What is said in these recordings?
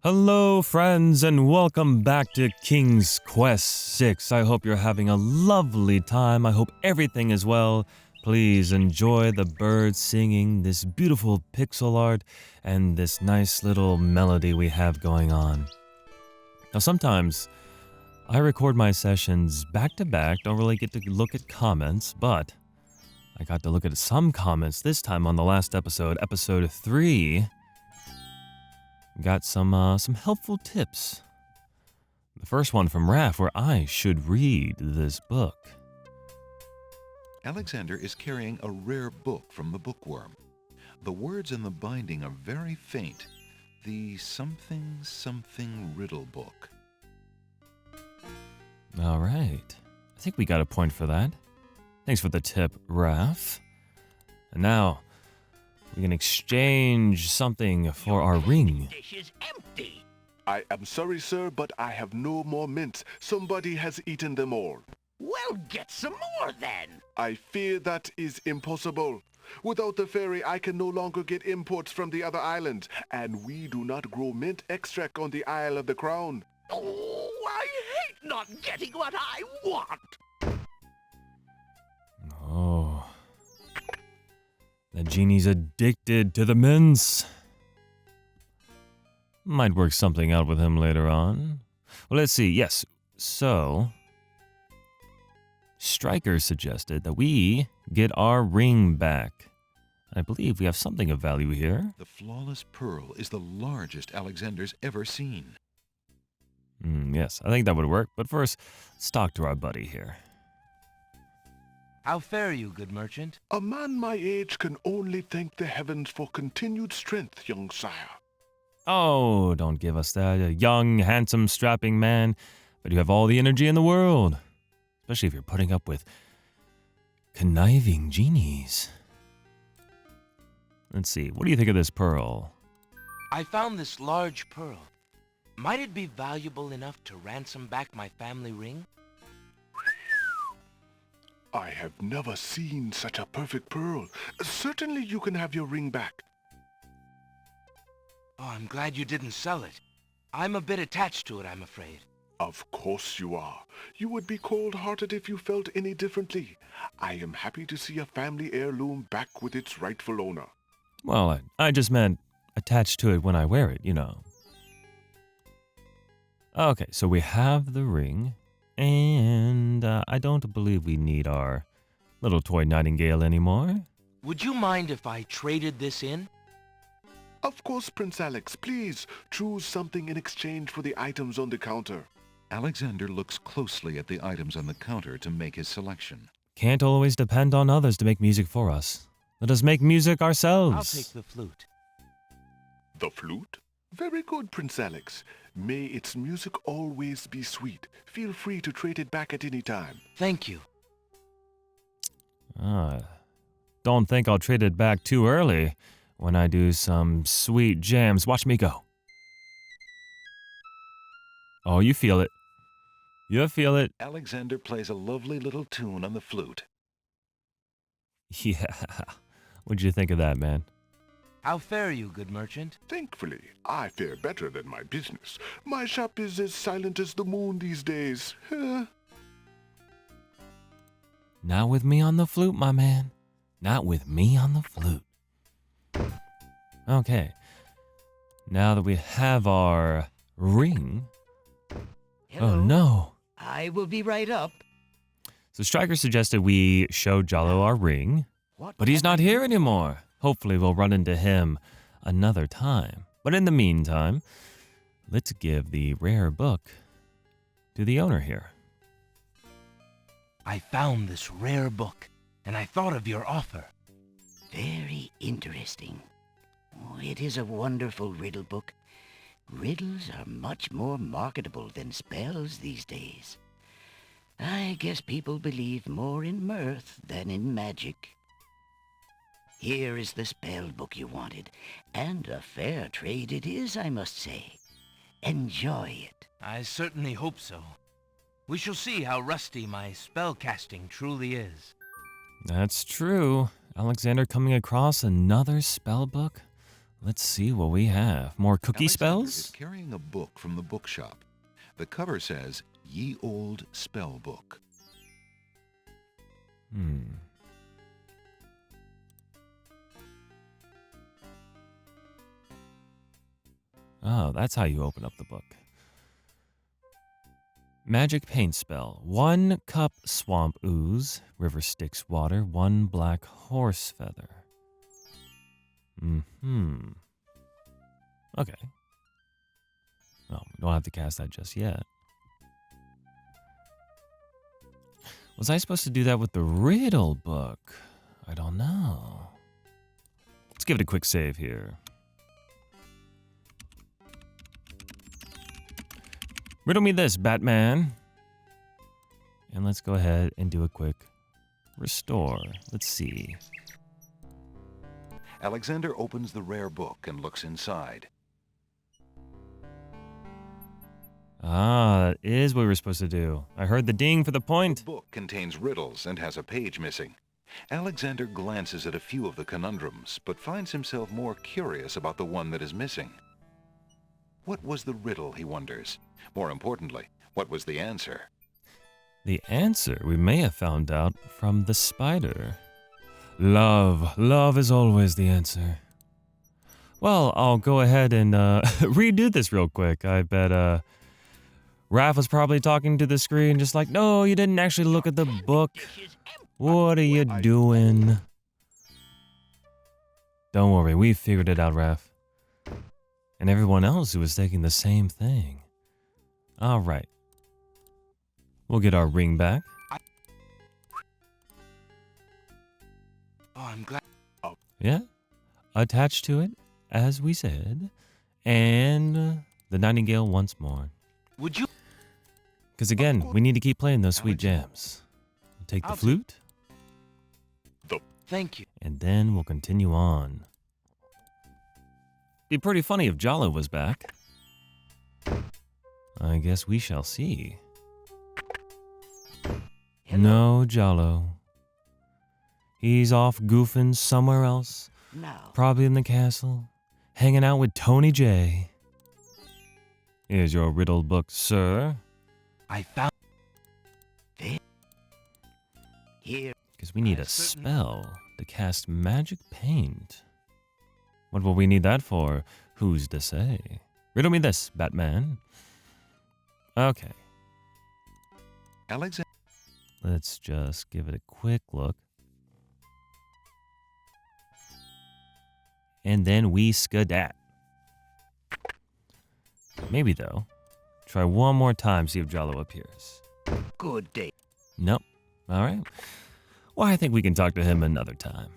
Hello, friends, and welcome back to King's Quest 6. I hope you're having a lovely time. I hope everything is well. Please enjoy the birds singing, this beautiful pixel art, and this nice little melody we have going on. Now, sometimes I record my sessions back to back, don't really get to look at comments, but I got to look at some comments this time on the last episode, episode 3. Got some helpful tips. The first one from Raph, where I should read this book. Alexander is carrying a rare book from the bookworm. The words in the binding are very faint. The something riddle book. All right. I think we got a point for that. Thanks for the tip, Raph. And now we can exchange something for our ring. Dish is empty. I am sorry, sir, but I have no more mints. Somebody has eaten them all. Well, get some more then. I fear that is impossible. Without the ferry, I can no longer get imports from the other islands, and we do not grow mint extract on the Isle of the Crown. Oh, I hate not getting what I want. Oh. The genie's addicted to the mints. Might work something out with him later on. Well, let's see. Yes, so Stryker suggested that we get our ring back. I believe we have something of value here. The flawless pearl is the largest Alexander's ever seen. Yes, I think that would work. But first, let's talk to our buddy here. How fare you, good merchant? A man my age can only thank the heavens for continued strength, young sire. Oh, don't give us that. A young, handsome, strapping man. But you have all the energy in the world. Especially if you're putting up with conniving genies. Let's see. What do you think of this pearl? I found this large pearl. Might it be valuable enough to ransom back my family ring? I have never seen such a perfect pearl. Certainly you can have your ring back. Oh, I'm glad you didn't sell it. I'm a bit attached to it, I'm afraid. Of course you are. You would be cold-hearted if you felt any differently. I am happy to see a family heirloom back with its rightful owner. Well, I just meant attached to it when I wear it, you know. Okay, so we have the ring. And I don't believe we need our little toy nightingale anymore. Would you mind if I traded this in? Of course, Prince Alex. Please choose something in exchange for the items on the counter. Alexander looks closely at the items on the counter to make his selection. Can't always depend on others to make music for us. Let us make music ourselves. I'll take the flute. The flute? Very good, Prince Alex. May its music always be sweet. Feel free to trade it back at any time. Thank you. Don't think I'll trade it back too early when I do some sweet jams. Watch me go. Oh, you feel it. You feel it. Alexander plays a lovely little tune on the flute. Yeah. What'd you think of that, man? How fare you, good merchant? Thankfully, I fare better than my business. My shop is as silent as the moon these days. Not with me on the flute, my man. Not with me on the flute. Okay. Now that we have our ring. Hello. Oh, no. I will be right up. So Stryker suggested we show Jalo our ring, What? but he's not here anymore. Hopefully we'll run into him another time. But in the meantime, let's give the rare book to the owner here. I found this rare book, and I thought of your offer. Very interesting. Oh, it is a wonderful riddle book. Riddles are much more marketable than spells these days. I guess people believe more in mirth than in magic. Here is the spell book you wanted, and a fair trade it is, I must say. Enjoy it. I certainly hope so. We shall see how rusty my spellcasting truly is. That's true. Alexander coming across another spell book? Let's see what we have. More cookie Alexander is spells? carrying a book from the bookshop. The cover says, Ye Old Spell Book. Oh, that's how you open up the book. Magic paint spell. 1 cup swamp ooze, river Styx water, 1 black horse feather. Okay. Well, we don't have to cast that just yet. Was I supposed to do that with the riddle book? I don't know. Let's give it a quick save here. Riddle me this, Batman. And let's go ahead and do a quick restore. Let's see. Alexander opens the rare book and looks inside. Ah, that is what we were supposed to do. I heard the ding for the The point. book contains riddles and has a page missing. Alexander glances at a few of the conundrums, but finds himself more curious about the one that is missing. What was the riddle, he wonders? More importantly, what was the answer? The answer we may have found out from the spider. Love. Love is always the answer. Well, I'll go ahead and redo this real quick. I bet Raph was probably talking to the screen just like, no, you didn't actually look at the book. What are you doing? Don't worry, we figured it out, Raph. And everyone else who was thinking the same thing. All right. We'll get our ring back. Oh, I'm glad. Yeah. Attached to it, as we said. And the nightingale once more. Would you? Because again, we need to keep playing those sweet jams. We'll take the flute, Thank you. and then we'll continue on. Be pretty funny if Jalo was back. I guess we shall see. No, Jalo. He's off goofing somewhere else. No. Probably in the castle, hanging out with Tony J. Here's your riddle book, sir. I found. Here. Because we need a spell to cast magic paint. What will we need that for? Who's to say? Riddle me this, Batman. Okay, Alexander let's just give it a quick look. And then we skedat. Maybe, though. Try one more time, see if Jalo appears. Good day. Nope. All right. Well, I think we can talk to him another time.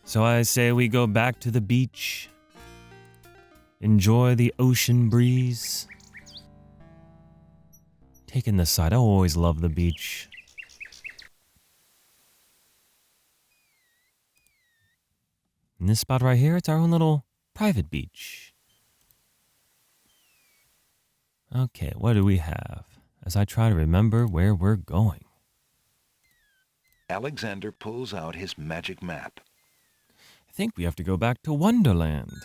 So I say we go back to the beach. Enjoy the ocean breeze. Taking the side. I always love the beach. In this spot right here, it's our own little private beach. Okay, what do we have? As I try to remember where we're going. Alexander pulls out his magic map. I think we have to go back to Wonderland.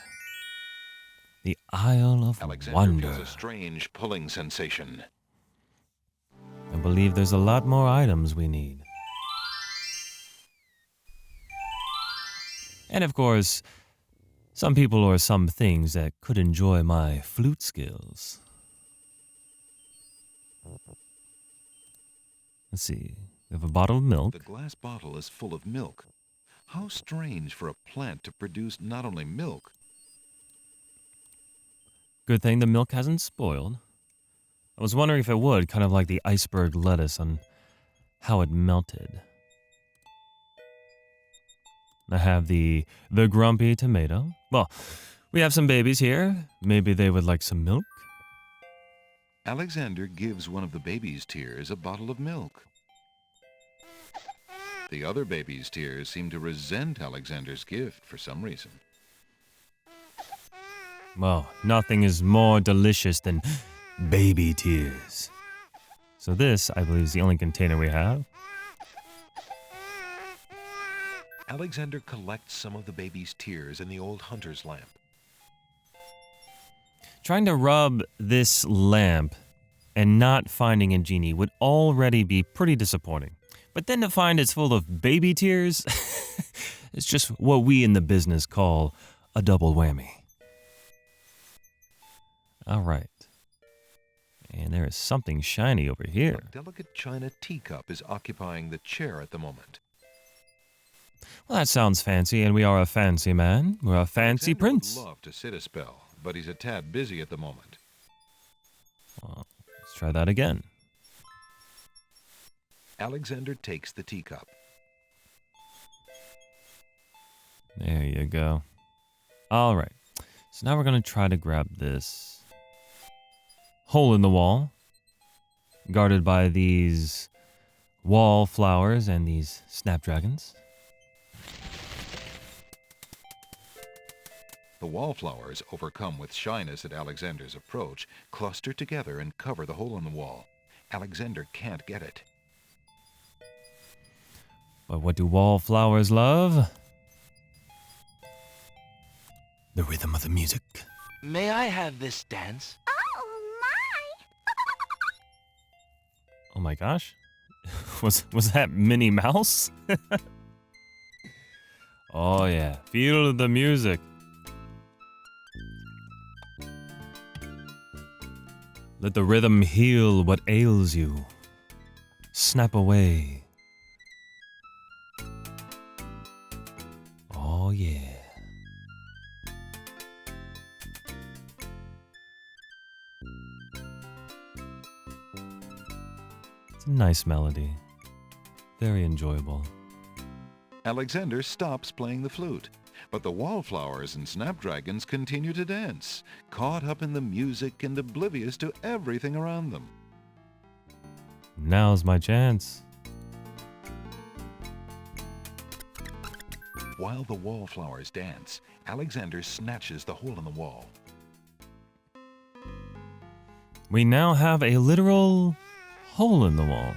The Isle of Alexander Wonder. feels a strange pulling sensation. I believe there's a lot more items we need. And of course, some people or some things that could enjoy my flute skills. Let's see. We have a bottle of milk. The glass bottle is full of milk. How strange for a plant to produce not only milk. Good thing the milk hasn't spoiled. I was wondering if it would, kind of like the iceberg lettuce on how it melted. I have the grumpy tomato. Well, we have some babies here. Maybe they would like some milk. Alexander gives one of the baby's tears a bottle of milk. The other baby's tears seem to resent Alexander's gift for some reason. Well, nothing is more delicious than baby tears. So this, I believe, is the only container we have. Alexander collects some of the baby's tears in the old hunter's lamp. Trying to rub this lamp and not finding a genie would already be pretty disappointing. But then to find it's full of baby tears, it's just what we in the business call a double whammy. All right. And there is something shiny over here. A delicate china teacup is occupying the chair at the moment. Well, that sounds fancy, and we are a fancy man. We're a fancy Alexander prince. would love to sit a spell, but he's a tad busy at the moment. Well, let's try that again. Alexander takes the teacup. There you go. All right. So now we're going to try to grab this hole in the wall, guarded by these wallflowers and these snapdragons. The wallflowers, overcome with shyness at Alexander's approach, cluster together and cover the hole in the wall. Alexander can't get it. But what do wallflowers love? The rhythm of the music. May I have this dance? Oh my gosh. Was that Minnie Mouse? Oh yeah. Feel the music. Let the rhythm heal what ails you. Snap away. Oh yeah. It's a nice melody. Very enjoyable. Alexander stops playing the flute, but the wallflowers and snapdragons continue to dance, caught up in the music and oblivious to everything around them. Now's my chance. While the wallflowers dance, Alexander snatches the hole in the wall. We now have a literal hole in the wall.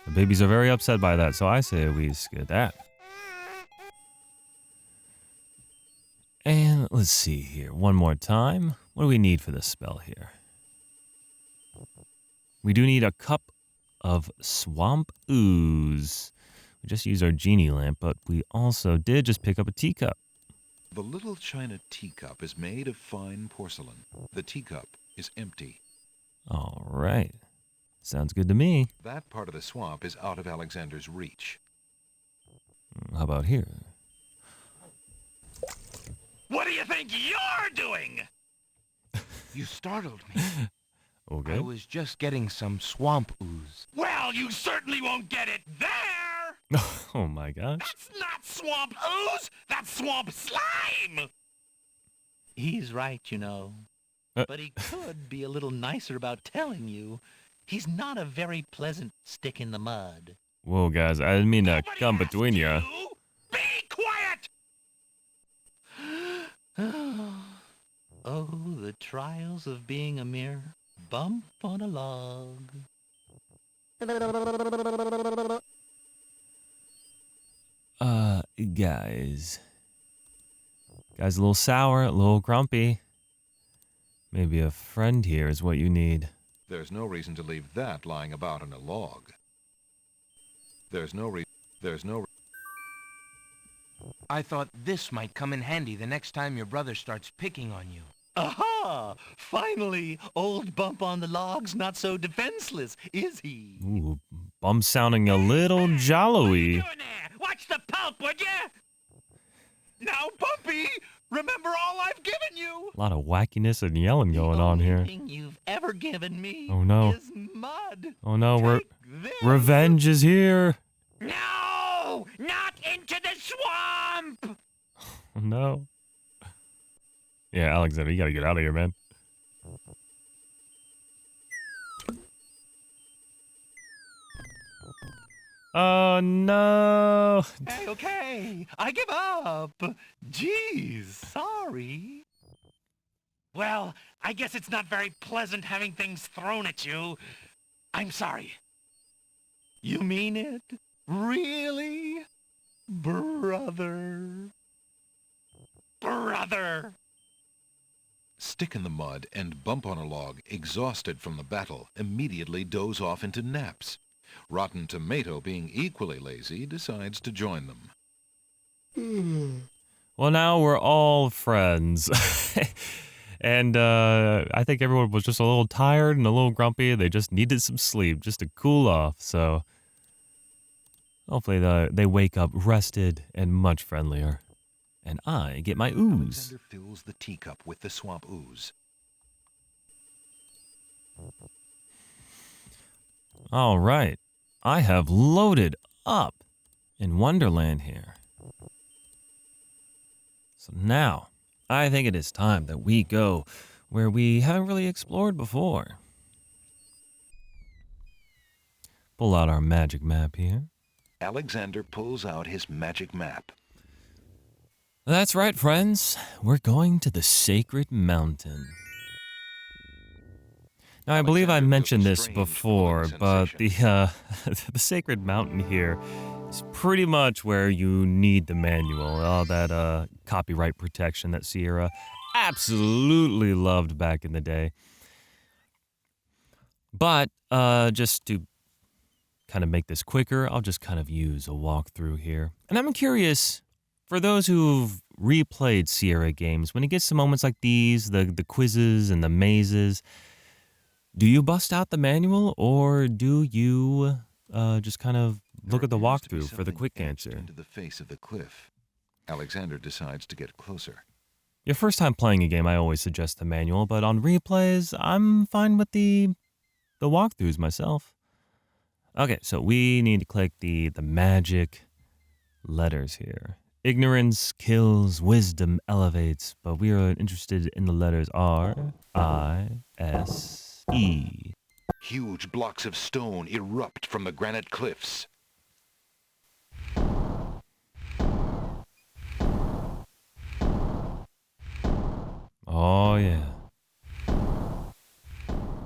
The babies are very upset by that, so I say we skid that. And let's see here. One more time. What do we need for this spell here? We do need a cup of swamp ooze. We just used our genie lamp, but we also did just pick up a teacup. The little china teacup is made of fine porcelain. The teacup is empty. All right. Sounds good to me. That part of the swamp is out of Alexander's reach. How about here? What do you think you're doing? You startled me. Okay. I was just getting some swamp ooze. Well, you certainly won't get it there! Oh my gosh. That's not swamp ooze! That's swamp slime! He's right, you know. But he could be a little nicer about telling you. He's not a very pleasant stick in the mud. Whoa, guys. I didn't mean to Nobody come asked between you. Be quiet! Oh, the trials of being a mere bump on a log. Guys. Guys, a little sour, a little grumpy. Maybe a friend here is what you need. There's no reason to leave that lying about on a log. There's no I thought this might come in handy the next time your brother starts picking on you. Aha! Finally, old bump on the log's not so defenseless, is he? Ooh, bump sounding a little What are you jolly. doing there? Watch the pulp, would you? Now, Bumpy, remember all I've given you! A lot of wackiness and yelling going on The here. only thing you've ever given me Oh, no. is mud. Oh no, Take this. revenge is here. No! Not into the swamp! Oh no. Yeah, Alexander, you gotta get out of here, man. Oh no. Hey, okay, I give up. Jeez, sorry. Well, I guess it's not very pleasant having things thrown at you. I'm sorry. You mean it? Really? Brother. Brother. Stick in the mud and Bump on a Log, exhausted from the battle, immediately doze off into naps. Rotten Tomato, being equally lazy, decides to join them. Well, now we're all friends. And I think everyone was just a little tired and a little grumpy. They just needed some sleep just to cool off. So hopefully they wake up rested and much friendlier. And I get my ooze. Alexander fills the teacup with the swamp ooze. All right. I have loaded up in Wonderland here. So now, I think it is time that we go where we haven't really explored before. Pull out our magic map here. Alexander pulls out his magic map. That's right, friends. We're going to the Sacred Mountain. Now, I believe I mentioned this before, but the Sacred Mountain here is pretty much where you need the manual. All that copyright protection that Sierra absolutely loved back in the day. But just to kind of make this quicker, I'll just kind of use a walkthrough here. And I'm curious, for those who've replayed Sierra games, when it gets to moments like these, the quizzes and the mazes, do you bust out the manual, or do you just kind of look at the walkthrough for the quick answer? Into the face of the cliff. Alexander decides to get closer. Your first time playing a game, I always suggest the manual, but on replays, I'm fine with the walkthroughs myself. Okay, so we need to click the magic letters here. Ignorance kills, wisdom elevates, but we are interested in the letters R, I, S, E. Huge blocks of stone erupt from the granite cliffs. Oh, yeah.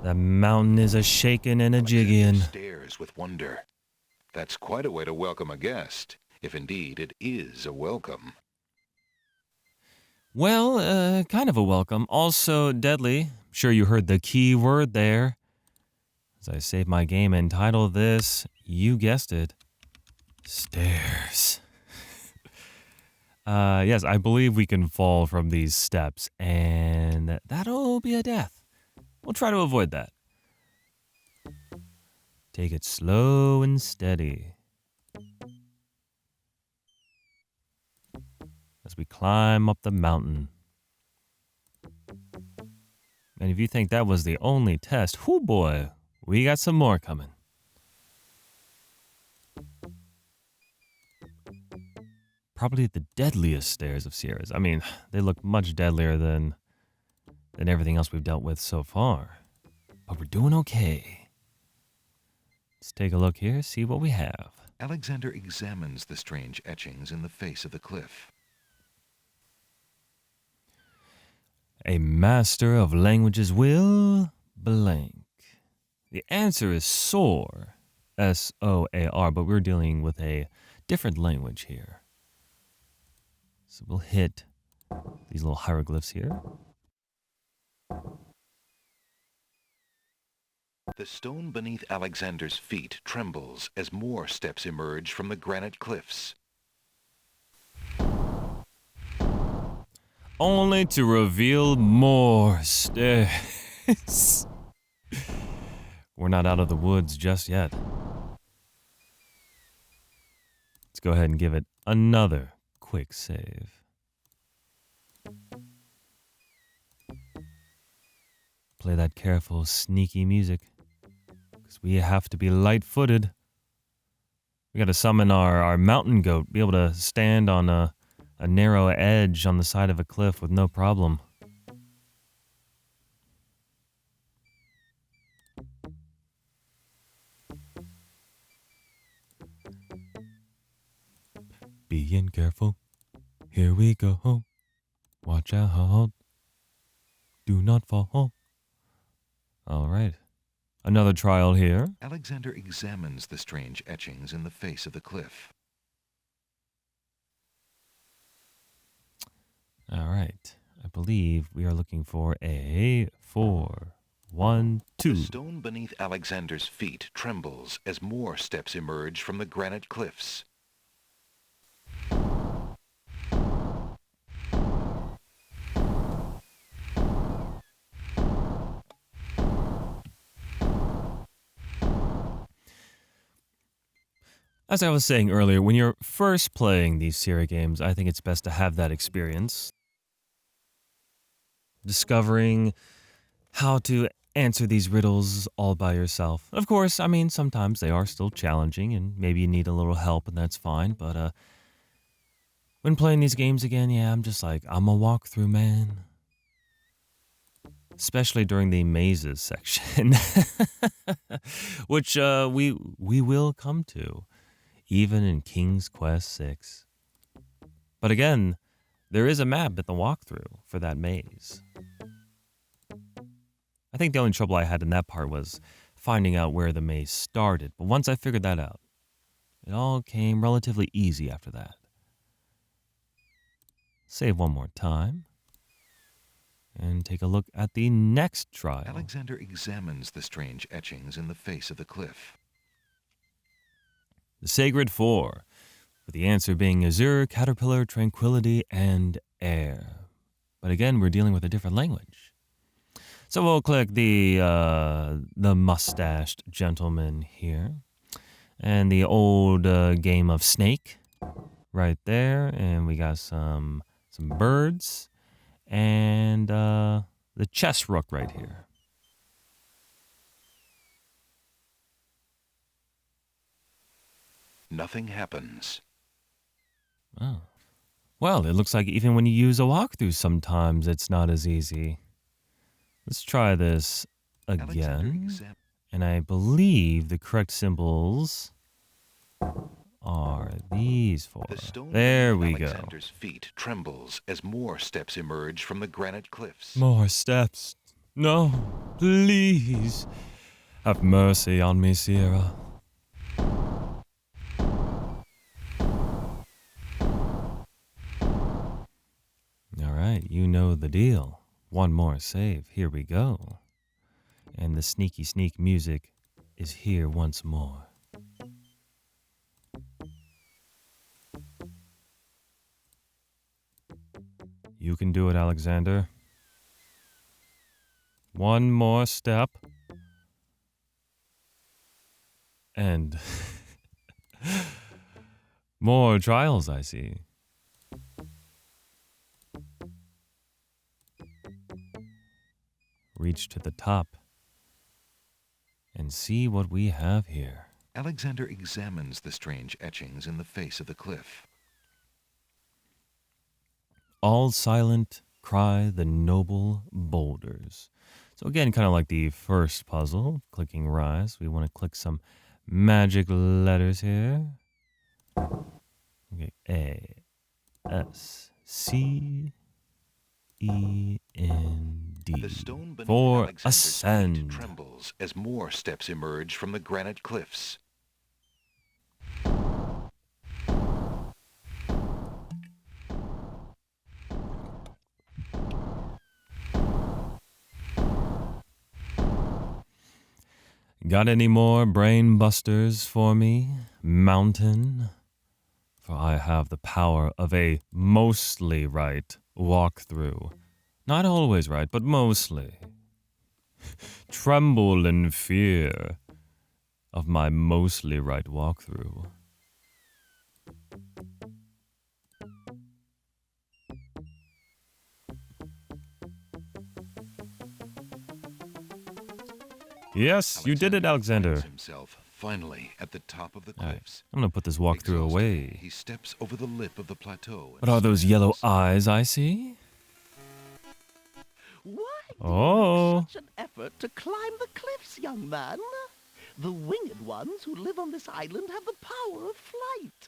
The mountain is a shaking and a jigging. Stares with wonder. That's quite a way to welcome a guest, if indeed it is a welcome. Well, kind of a welcome. Also deadly. I'm sure you heard the key word there. As I save my game and title this, you guessed it, stairs. Yes, I believe we can fall from these steps, and that'll be a death. We'll try to avoid that. Take it slow and steady. As we climb up the mountain. And if you think that was the only test, whoo boy, we got some more coming. Probably the deadliest stairs of Sierras. I mean, they look much deadlier than everything else we've dealt with so far. But we're doing okay. Let's take a look here, see what we have. Alexander examines the strange etchings in the face of the cliff. A master of languages will blank. The answer is soar, S-O-A-R, but we're dealing with a different language here. So we'll hit these little hieroglyphs here. The stone beneath Alexander's feet trembles as more steps emerge from the granite cliffs. Only to reveal more stairs. We're not out of the woods just yet. Let's go ahead and give it another quick save. Play that careful, sneaky music, because we have to be light-footed. We got to summon our mountain goat, be able to stand on a narrow edge on the side of a cliff with no problem. Being careful, here we go. Watch out, do not fall. All right, another trial here. Alexander examines the strange etchings in the face of the cliff. right. I believe we are looking for a 4, 1, 2. The stone beneath Alexander's feet trembles as more steps emerge from the granite cliffs. As I was saying earlier, when you're first playing these Sierra games, I think it's best to have that experience. Discovering how to answer these riddles all by yourself. Of course, I mean, sometimes they are still challenging and maybe you need a little help and that's fine, but when playing these games again, yeah, I'm just like, I'm a walkthrough man. Especially during the mazes section, which we will come to, even in King's Quest 6. But again, there is a map at the walkthrough for that maze. I think the only trouble I had in that part was finding out where the maze started. But once I figured that out, it all came relatively easy after that. Save one more time. And take a look at the next trial. Alexander examines the strange etchings in the face of the cliff. The Sacred Four, with the answer being Azure, Caterpillar, Tranquility, and Air. But again, we're dealing with a different language. So we'll click the mustached gentleman here. And the old game of Snake right there. And we got some birds. And the chess rook right here. Nothing happens. Oh. Well, it looks like even when you use a walkthrough, sometimes it's not as easy. Let's try this again. And I believe the correct symbols are these four. The stone there we Alexander's feet trembles as more steps emerge from the granite cliffs. More steps. No, please. Have mercy on me, Sierra. All right, you know the deal. One more save. Here we go. And the sneaky sneak music is here once more. You can do it, Alexander. One more step. And more trials, I see. Reach to the top and see what we have here. Alexander examines the strange etchings in the face of the cliff. All silent cry the noble boulders. So again, kind of like the first puzzle, clicking rise. We want to click some magic letters here. Okay, A, S, C, E, N, D. The stone beneath For Alexander's ascend. feet trembles as more steps emerge from the granite cliffs. Got any more brain busters for me, mountain? For I have the power of a mostly right walkthrough. Not always right, but mostly. Tremble in fear of my mostly right walkthrough. Yes, you did it, Alexander. Finds himself finally at the top of the All right, cliffs. I'm gonna put this walkthrough Exhausted, away. He steps over the lip of the plateau. What are those yellow eyes I see? Why do Oh. you make such an effort to climb the cliffs, young man? The winged ones who live on this island have the power of flight.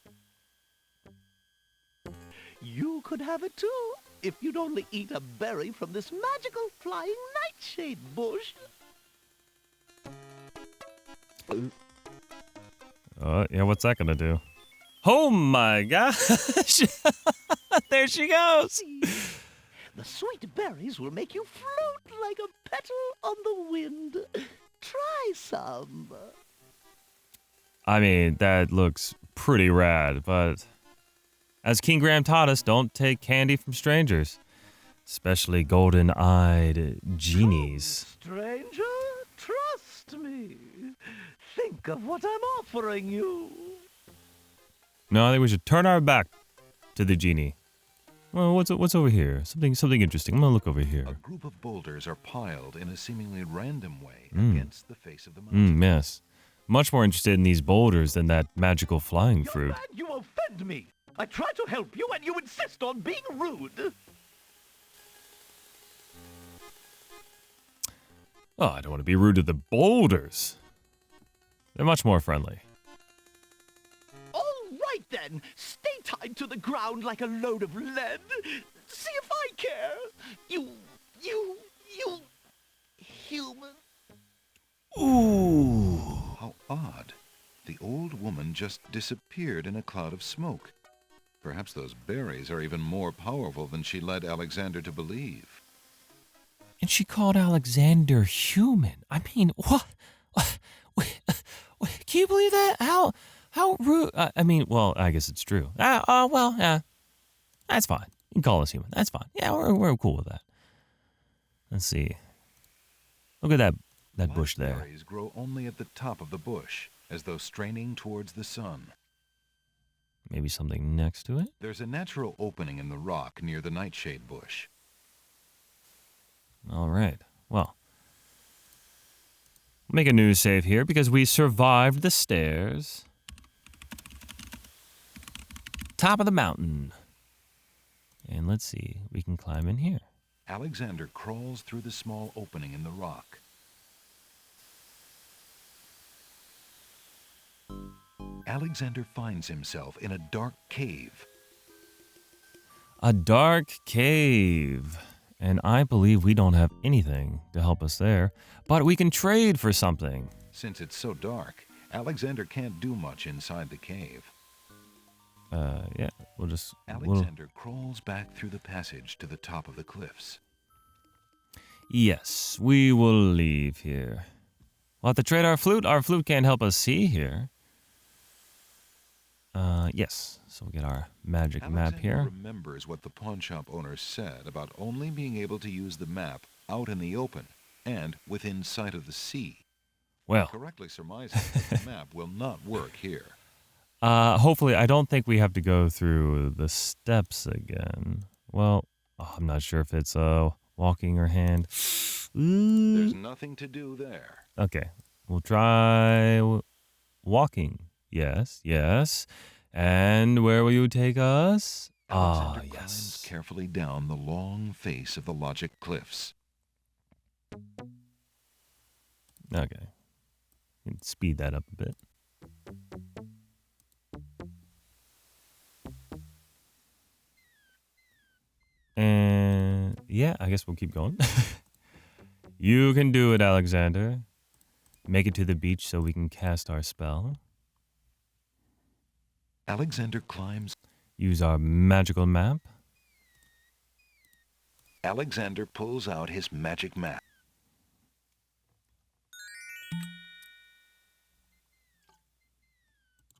You could have it too, if you'd only eat a berry from this magical flying nightshade bush. Yeah, what's that gonna do? Oh my gosh! There she goes! The sweet berries will make you float like a petal on the wind. Try some. I mean, that looks pretty rad, but as King Graham taught us, don't take candy from strangers, especially golden-eyed genies. Stranger, trust me. Think of what I'm offering you. No, I think we should turn our back to the genie. Well, what's over here? Something interesting. I'm gonna look over here. A group of boulders are piled in a seemingly random way against the face of the mountain. Yes. Much more interested in these boulders than that magical flying fruit. Man, you offend me. I try to help you and you insist on being rude. Oh, I don't want to be rude to the boulders. They're much more friendly. All right then, stay tied to the ground like a load of lead. See if I care. You human. Ooh. How odd. The old woman just disappeared in a cloud of smoke. Perhaps those berries are even more powerful than she led Alexander to believe. And she called Alexander human. I mean, what? Can you believe that? How rude? I mean, well, I guess it's true. Well, yeah, that's fine. You can call us human. That's fine. Yeah, we're cool with that. Let's see. Look at that bush there. Berries grow only at the top of the bush, as though straining towards the sun. Maybe something next to it? There's a natural opening in the rock near the nightshade bush. All right. Well, make a new save here because we survived the stairs. Top of the mountain. And let's see, we can climb in here. Alexander crawls through the small opening in the rock. Alexander finds himself in a dark cave. A dark cave. And I believe we don't have anything to help us there, but we can trade for something. Since it's so dark, Alexander can't do much inside the cave. Yeah, we'll just... Alexander crawls back through the passage to the top of the cliffs. Yes, we will leave here. We'll have to trade our flute. Our flute can't help us see here. Yes, so we'll get our magic map here. Alexander remembers what the pawn shop owner said about only being able to use the map out in the open and within sight of the sea. Well, Correctly surmising that the map will not work here. hopefully, I don't think we have to go through the steps again. Well, I'm not sure if it's walking or hand. There's nothing to do there. Okay, we'll try walking. Yes, yes. And where will you take us? Alexander climbs Yes. carefully down the long face of the Logic Cliffs. Okay. You can speed that up a bit. And yeah, I guess we'll keep going. You can do it, Alexander. Make it to the beach so we can cast our spell. Alexander climbs. Use our magical map. Alexander pulls out his magic map.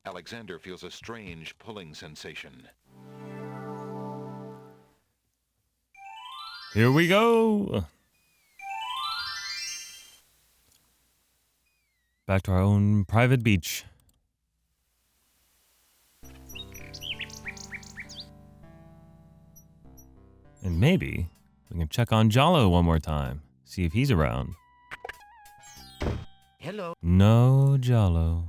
Alexander feels a strange pulling sensation. Here we go. Back to our own private beach. And maybe we can check on Jalo one more time. See if he's around. Hello. No Jalo.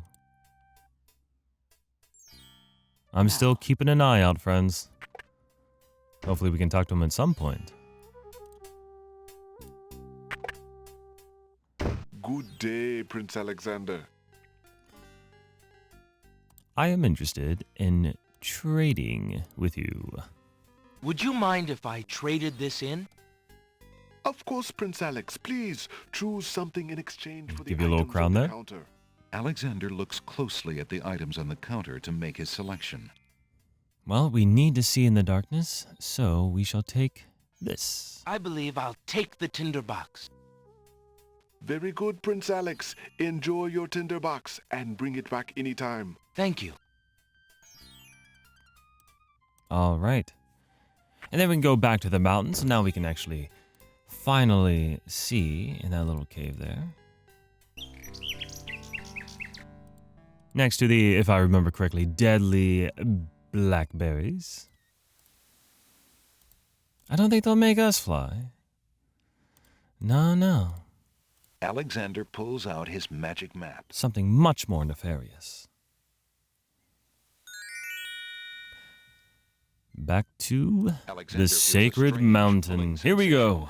I'm still keeping an eye out, friends. Hopefully we can talk to him at some point. Good day, Prince Alexander. I am interested in trading with you. Would you mind if I traded this in? Of course, Prince Alex. Please choose something in exchange for the Give you a little items crown on the there. counter. Alexander looks closely at the items on the counter to make his selection. Well, we need to see in the darkness, so we shall take this. I believe I'll take the tinderbox. Very good, Prince Alex. Enjoy your tinderbox and bring it back anytime. Thank you. All right. And then we can go back to the mountains, and now we can actually finally see in that little cave there. Next to the, if I remember correctly, deadly blackberries. I don't think they'll make us fly. No, no. Alexander pulls out his magic map. Something much more nefarious. Back to Alexander the feels a sacred strange mountain. pulling Here we sensation. go.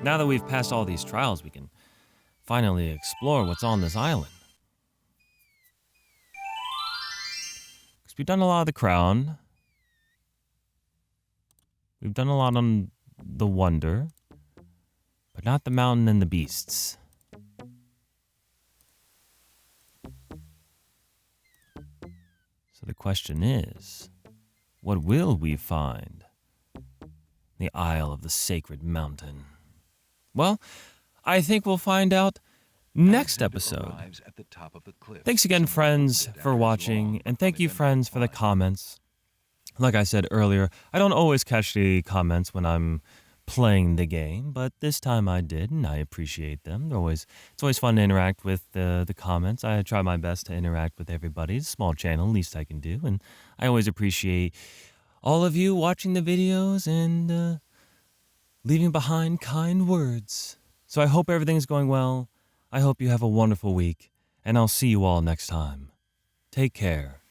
Now that we've passed all these trials, we can finally explore what's on this island. Because we've done a lot of the crown. We've done a lot on the wonder. But not the mountain and the beasts. So the question is, what will we find? The Isle of the Sacred Mountain. Well, I think we'll find out next Alexander episode. arrives at the top of the cliff. Thanks again, Somewhere friends, located for after his watching, long and but thank you, uneventful friends, for the climb. comments. Like I said earlier, I don't always catch the comments when I'm playing the game, but this time I did, and I appreciate them. It's always fun to interact with the comments. I try my best to interact with everybody. It's a small channel, least I can do, and I always appreciate all of you watching the videos and leaving behind kind words. So I hope everything's going well. I hope you have a wonderful week, and I'll see you all next time. Take care.